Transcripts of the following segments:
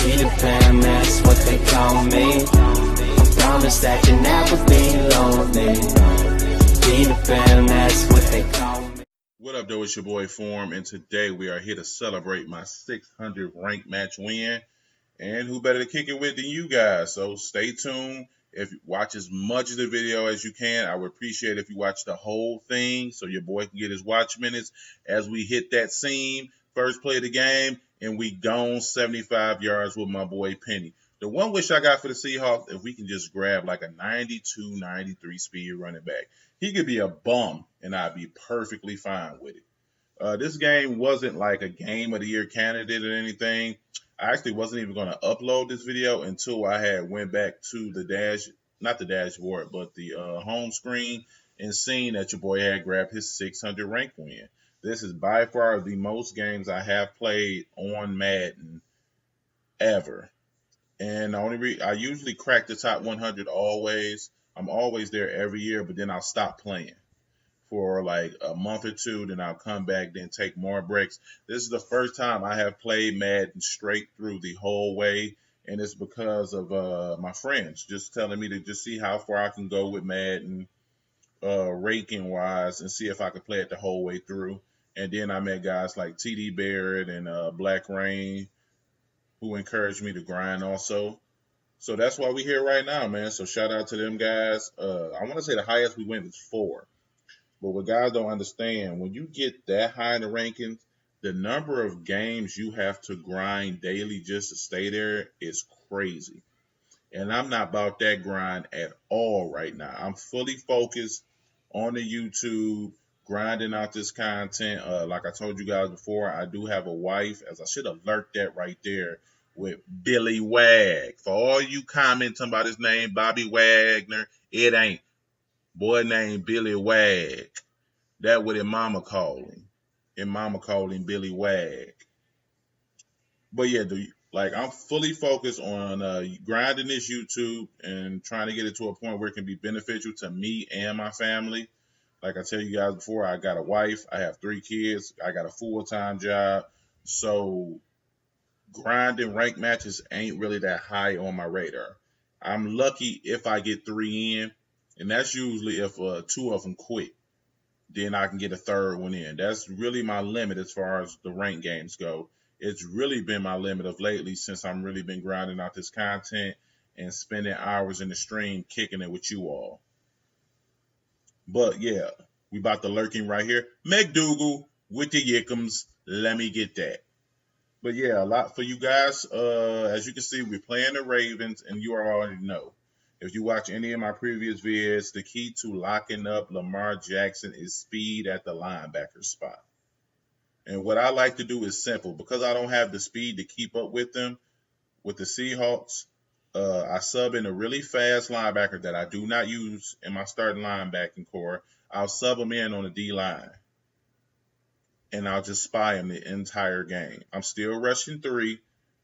Peter Pan, that's what they call me. I promise that you'll never be lonely. Peter Pan, that's what they call me. What up, though? It's your boy Form, and today we are here to celebrate my 600 ranked match win. And who better to kick it with than you guys? So stay tuned. If you watch as much of the video as you can, I would appreciate if you watch the whole thing so your boy can get his watch minutes as we hit that scene, first play of the game, and we gone 75 yards with my boy Penny. The one wish I got for the Seahawks, if we can just grab like a 92, 93 speed running back. He could be a bum, and I'd be perfectly fine with it. This game wasn't like a game of the year candidate or anything. I actually wasn't even going to upload this video until I had went back to the not the dashboard, but the home screen and seen that your boy had grabbed his 600 rank win. This is by far the most games I have played on Madden ever. And I usually crack the top 100 always. I'm always there every year, but then I'll stop playing for like a month or two, then I'll come back, then take more breaks. This is the first time I have played Madden straight through the whole way, and it's because of my friends just telling me to just see how far I can go with Madden, ranking wise, and see if I can play it the whole way through. And then I met guys like TD Barrett and Black Rain who encouraged me to grind also. So that's why we're here right now, man. So shout out to them guys. I want to say the highest we went was 4. But what guys don't understand, when you get that high in the rankings, the number of games you have to grind daily just to stay there is crazy. And I'm not about that grind at all right now. I'm fully focused on the YouTube, grinding out this content. Like I told you guys before, I do have a wife, as I should have lurked that right there with Billy Wag. For all you commenting about his name, Bobby Wagner, it ain't. Boy named Billy Wag. That what his mama called him. His mama called him Billy Wag. But yeah, I'm fully focused on grinding this YouTube and trying to get it to a point where it can be beneficial to me and my family. Like I tell you guys before, I got a wife, I have 3 kids, I got a full-time job. So grinding ranked matches ain't really that high on my radar. I'm lucky if I get 3 in, and that's usually if 2 of them quit. Then I can get a third one in. That's really my limit as far as the rank games go. It's really been my limit of lately since I'm really been grinding out this content and spending hours in the stream kicking it with you all. But yeah, we about to lurking right here. McDougal with the Yickums. Let me get that. But yeah, a lot for you guys. As you can see, we're playing the Ravens, and you already know. If you watch any of my previous vids, the key to locking up Lamar Jackson is speed at the linebacker spot. And what I like to do is simple. Because I don't have the speed to keep up with them, with the Seahawks, I sub in a really fast linebacker that I do not use in my starting linebacking core. I'll sub him in on the D-line. And I'll just spy him the entire game. I'm still rushing 3,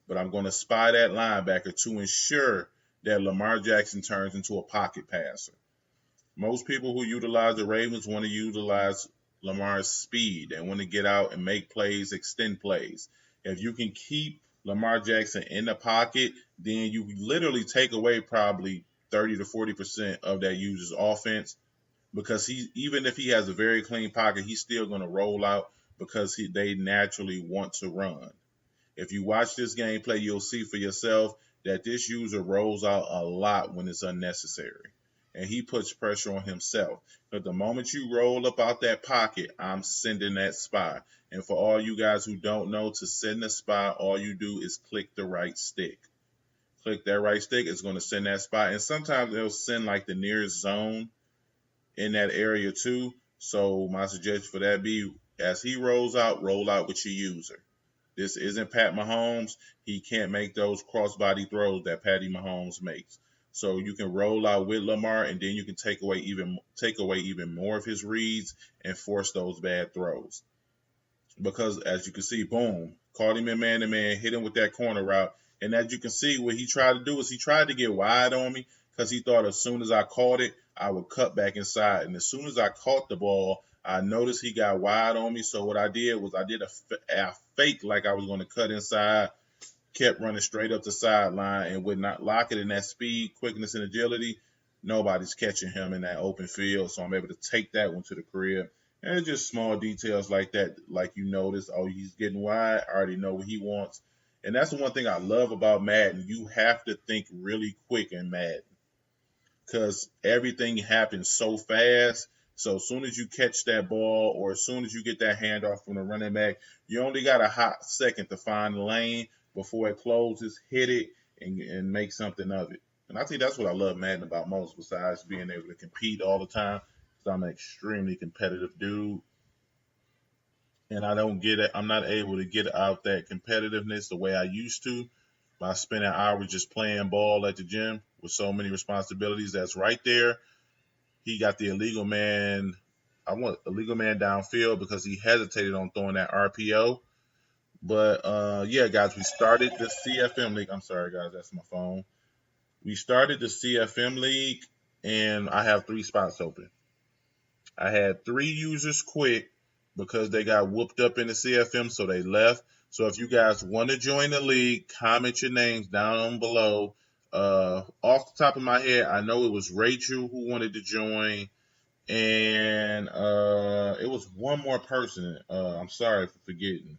but I'm going to spy that linebacker to ensure that Lamar Jackson turns into a pocket passer. Most people who utilize the Ravens want to utilize Lamar's speed. They want to get out and make plays, extend plays. If you can keep Lamar Jackson in the pocket, then you literally take away probably 30 to 40% of that user's offense, because even if he has a very clean pocket, he's still going to roll out because they naturally want to run. If you watch this gameplay, you'll see for yourself that this user rolls out a lot when it's unnecessary. And he puts pressure on himself. But the moment you roll up out that pocket, I'm sending that spy. And for all you guys who don't know, to send a spy, all you do is click the right stick. Click that right stick, it's going to send that spy. And sometimes it'll send like the nearest zone in that area too. So my suggestion for that be, as he rolls out, roll out with your user. This isn't Pat Mahomes. He can't make those crossbody throws that Patty Mahomes makes. So you can roll out with Lamar, and then you can take away even more of his reads and force those bad throws. Because as you can see, boom, caught him in man-to-man, hit him with that corner route. And as you can see, what he tried to do is he tried to get wide on me because he thought as soon as I caught it, I would cut back inside. And as soon as I caught the ball, I noticed he got wide on me. So what I did was I did a fake like I was going to cut inside, kept running straight up the sideline and would not lock it in that speed, quickness, and agility, nobody's catching him in that open field. So I'm able to take that one to the crib. And it's just small details like that, like you notice, oh, he's getting wide. I already know what he wants. And that's the one thing I love about Madden. You have to think really quick in Madden because everything happens so fast. So as soon as you catch that ball or as soon as you get that handoff from the running back, you only got a hot second to find the lane before it closes, hit it, and make something of it. And I think that's what I love Madden about most, besides being able to compete all the time. Because I'm an extremely competitive dude, and I don't get it. I'm not able to get out that competitiveness the way I used to by spending hours just playing ball at the gym with so many responsibilities. That's right there. He got the illegal man. I want illegal man downfield because he hesitated on throwing that RPO. But yeah, guys, we started the CFM league. I'm sorry, guys, that's my phone. We started the CFM league, and I have 3 spots open. I had 3 users quit because they got whooped up in the CFM, so they left. So if you guys want to join the league, comment your names down below. Off the top of my head, I know it was Rachel who wanted to join, and it was one more person. I'm sorry for forgetting,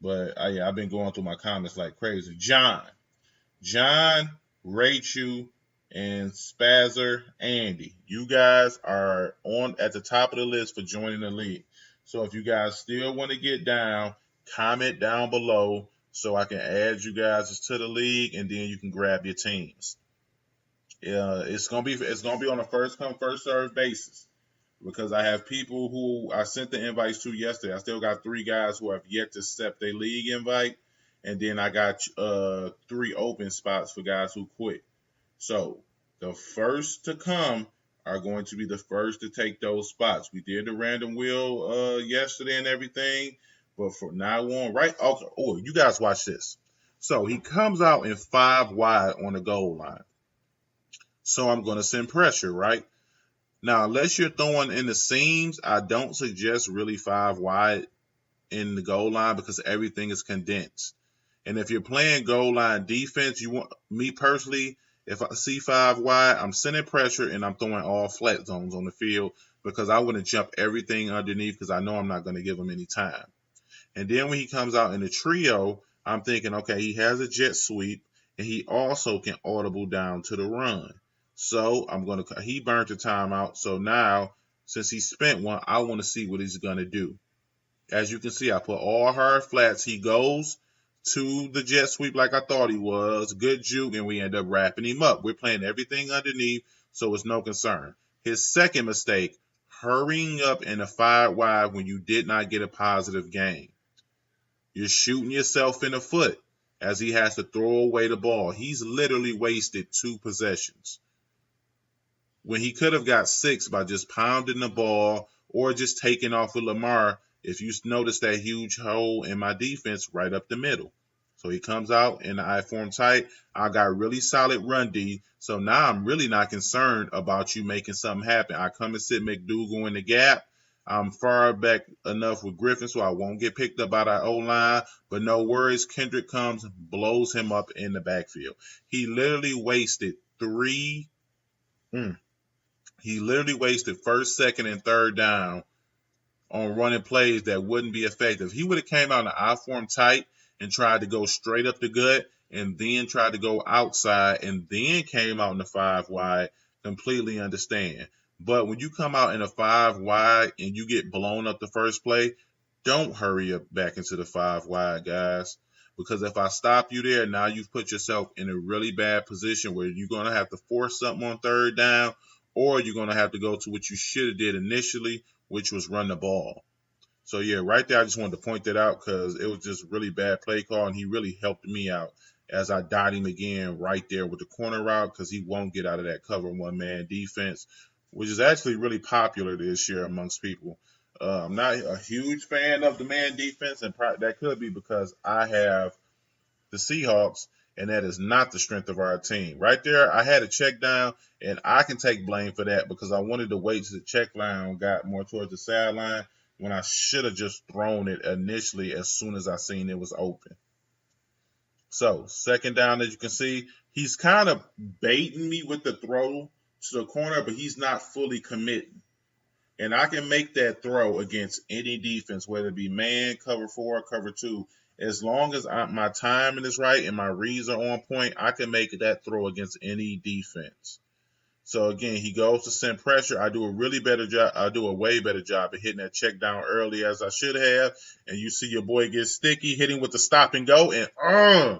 but yeah, I've been going through my comments like crazy. John, Rachel, and Spazzer Andy. You guys are on at the top of the list for joining the league. So if you guys still want to get down, comment down below so I can add you guys to the league, and then you can grab your teams. It's gonna be on a first come first serve basis because I have people who I sent the invites to yesterday. I still got 3 guys who have yet to accept their league invite, and then I got 3 open spots for guys who quit. So the first to come are going to be the first to take those spots. We did the random wheel yesterday and everything, but from now on, right? Okay. Oh, you guys watch this. So he comes out in 5 wide on the goal line. So I'm going to send pressure, right? Now, unless you're throwing in the seams, I don't suggest really 5 wide in the goal line because everything is condensed. And if you're playing goal line defense, you want me personally, if I see 5 wide, I'm sending pressure and I'm throwing all flat zones on the field because I want to jump everything underneath because I know I'm not going to give him any time. And then when he comes out in the trio, I'm thinking, okay, he has a jet sweep and he also can audible down to the run. So he burnt the timeout. So now, since he spent one, I want to see what he's going to do. As you can see, I put all hard flats. He goes to the jet sweep like I thought he was. Good juke, and we end up wrapping him up. We're playing everything underneath, so it's no concern. His second mistake, hurrying up in a 5 wide when you did not get a positive gain. You're shooting yourself in the foot as he has to throw away the ball. He's literally wasted 2 possessions when he could have got 6 by just pounding the ball or just taking off with Lamar. If you notice that huge hole in my defense right up the middle. So he comes out in the I form tight. I got really solid run D. So now I'm really not concerned about you making something happen. I come and sit McDougal in the gap. I'm far back enough with Griffin so I won't get picked up by the O-line. But no worries. Kendrick comes, blows him up in the backfield. He literally wasted 3 He literally wasted first, second, and third down on running plays that wouldn't be effective. He would have came out in the I form tight and tried to go straight up the gut and then tried to go outside and then came out in the 5 wide. Completely understand. But when you come out in a 5 wide and you get blown up the first play, don't hurry up back into the 5 wide, guys. Because if I stop you there, now you've put yourself in a really bad position where you're going to have to force something on third down, or you're going to have to go to what you should have did initially, which was run the ball. So, yeah, right there, I just wanted to point that out because it was just really bad play call, and he really helped me out as I dot him again right there with the corner route because he won't get out of that cover one-man defense, which is actually really popular this year amongst people. I'm not a huge fan of the man defense, and that could be because I have the Seahawks, and that is not the strength of our team. Right there, I had a check down, and I can take blame for that because I wanted to wait till the check line got more towards the sideline when I should have just thrown it initially as soon as I seen it was open. So, second down, as you can see, he's kind of baiting me with the throw to the corner, but he's not fully committing. And I can make that throw against any defense, whether it be man, cover 4, cover 2. As long as my timing is right and my reads are on point, I can make that throw against any defense. So again, he goes to send pressure. I do a way better job of hitting that check down early as I should have. And you see your boy get sticky, hitting with the stop and go, and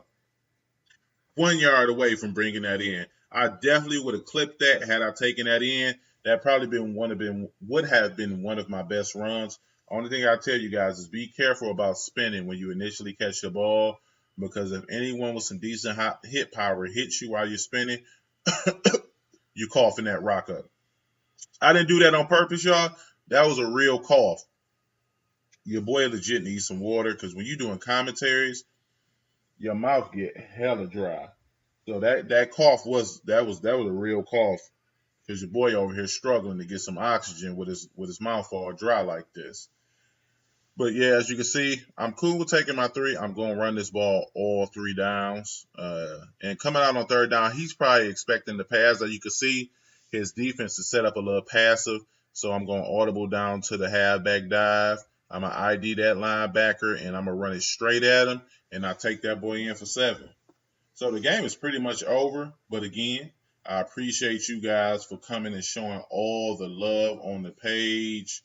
1 yard away from bringing that in. I definitely would have clipped that had I taken that in. That probably would have been one of my best runs. Only thing I tell you guys is be careful about spinning when you initially catch the ball, because if anyone with some decent hit power hits you while you're spinning, you coughing that rock up. I didn't do that on purpose, y'all. That was a real cough. Your boy legit needs some water, because when you're doing commentaries, your mouth get hella dry. So that cough was a real cough, because your boy over here struggling to get some oxygen with his mouth all dry like this. But yeah, as you can see, I'm cool with taking my 3. I'm going to run this ball all 3 downs. And coming out on third down, he's probably expecting the pass. As you can see, his defense is set up a little passive. So I'm going audible down to the halfback dive. I'm going to ID that linebacker, and I'm going to run it straight at him. And I take that boy in for 7. So the game is pretty much over. But again, I appreciate you guys for coming and showing all the love on the page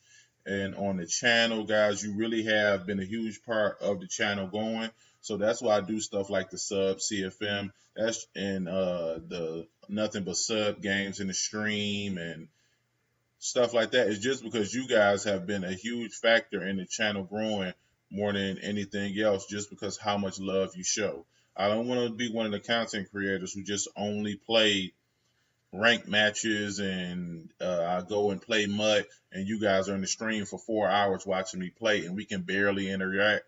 and on the channel, guys. You really have been a huge part of the channel going. So that's why I do stuff like the sub CFM, and the nothing but sub games in the stream and stuff like that. It's just because you guys have been a huge factor in the channel growing more than anything else, just because how much love you show. I don't want to be one of the content creators who just only play ranked matches and I go and play MUT, and you guys are in the stream for 4 hours watching me play, and we can barely interact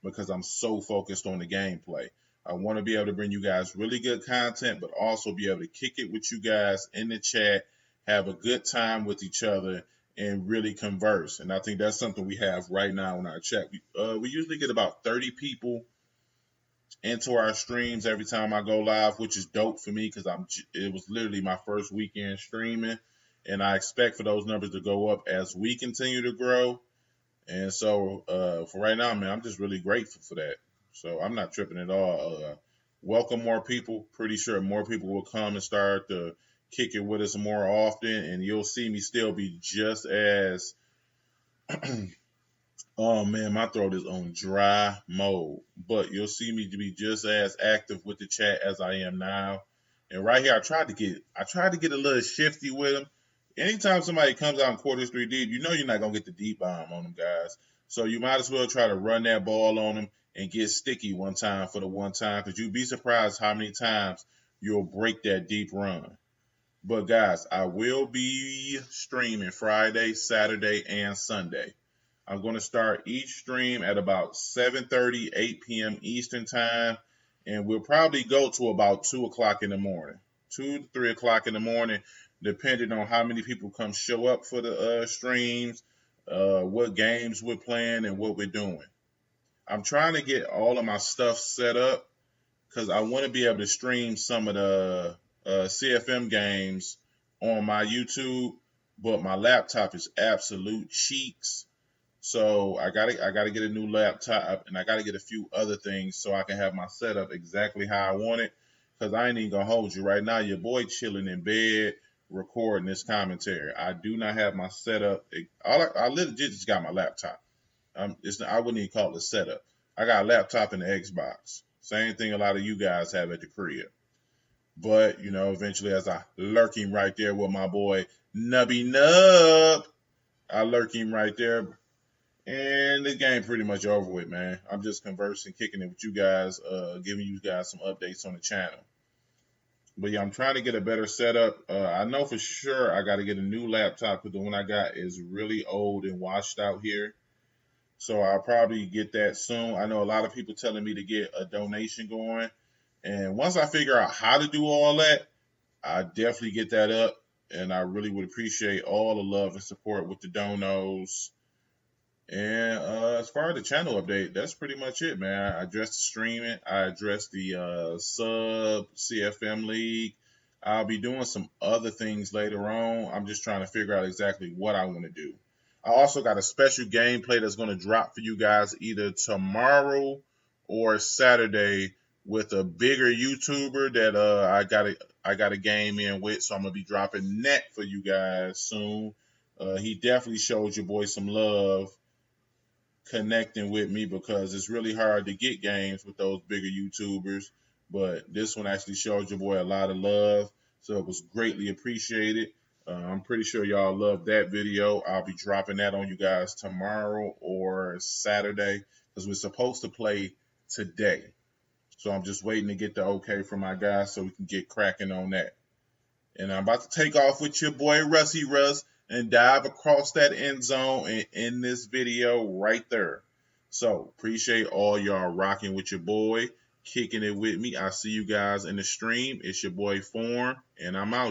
because I'm so focused on the gameplay. I want to be able to bring you guys really good content, but also be able to kick it with you guys in the chat, have a good time with each other, and really converse. And I think that's something we have right now in our chat. We usually get about 30 people into our streams every time I go live, which is dope for me, because it was literally my first weekend streaming, and I expect for those numbers to go up as we continue to grow. And so for right now, man, I'm just really grateful for that. So I'm not tripping at all. Welcome more people. Pretty sure more people will come and start to kick it with us more often, and you'll see me still be just as oh man, my throat is on dry mode. But you'll see me to be just as active with the chat as I am now. And right here, I tried to get a little shifty with them. Anytime somebody comes out in quarters 3 deep, you know you're not gonna get the deep bomb on them guys. So you might as well try to run that ball on them and get sticky one time for the one time, because you'd be surprised how many times you'll break that deep run. But guys, I will be streaming Friday, Saturday, and Sunday. I'm going to start each stream at about 7:30, 8 p.m. Eastern time, and we'll probably go to about 2 o'clock in the morning, 2 to 3 o'clock in the morning, depending on how many people come show up for the streams, what games we're playing, and what we're doing. I'm trying to get all of my stuff set up, because I want to be able to stream some of the CFM games on my YouTube, but my laptop is absolute cheeks. So I gotta get a new laptop, and I gotta get a few other things so I can have my setup exactly how I want it. Because I ain't even gonna hold you right now. Your boy chilling in bed recording this commentary. I do not have my setup. I literally just got my laptop. I wouldn't even call it a setup. I got a laptop and an Xbox. Same thing a lot of you guys have at the crib. But eventually, as I lurk him right there with my boy Nubby Nub, I lurk him right there. And the game pretty much over with, man. I'm just conversing, kicking it with you guys, giving you guys some updates on the channel. But yeah, I'm trying to get a better setup. I know for sure I got to get a new laptop, because the one I got is really old and washed out here. So I'll probably get that soon. I know a lot of people telling me to get a donation going. And once I figure out how to do all that, I definitely get that up. And I really would appreciate all the love and support with the donos. And as far as the channel update, that's pretty much it, man. I addressed the streaming. I addressed the sub CFM League. I'll be doing some other things later on. I'm just trying to figure out exactly what I want to do. I also got a special gameplay that's going to drop for you guys either tomorrow or Saturday with a bigger YouTuber that I got a game in with, so I'm gonna be dropping that for you guys soon. He definitely showed your boy some love connecting with me because it's really hard to get games with those bigger YouTubers. But this one actually showed your boy a lot of love, so it was greatly appreciated. I'm pretty sure y'all love that video. I'll be dropping that on you guys tomorrow or Saturday because we're supposed to play today. So I'm just waiting to get the okay from my guys so we can get cracking on that. And I'm about to take off with your boy Rusty Russ and dive across that end zone and end this video right there. So appreciate all y'all rocking with your boy, kicking it with me. I'll see you guys in the stream. It's your boy Form, and I'm out.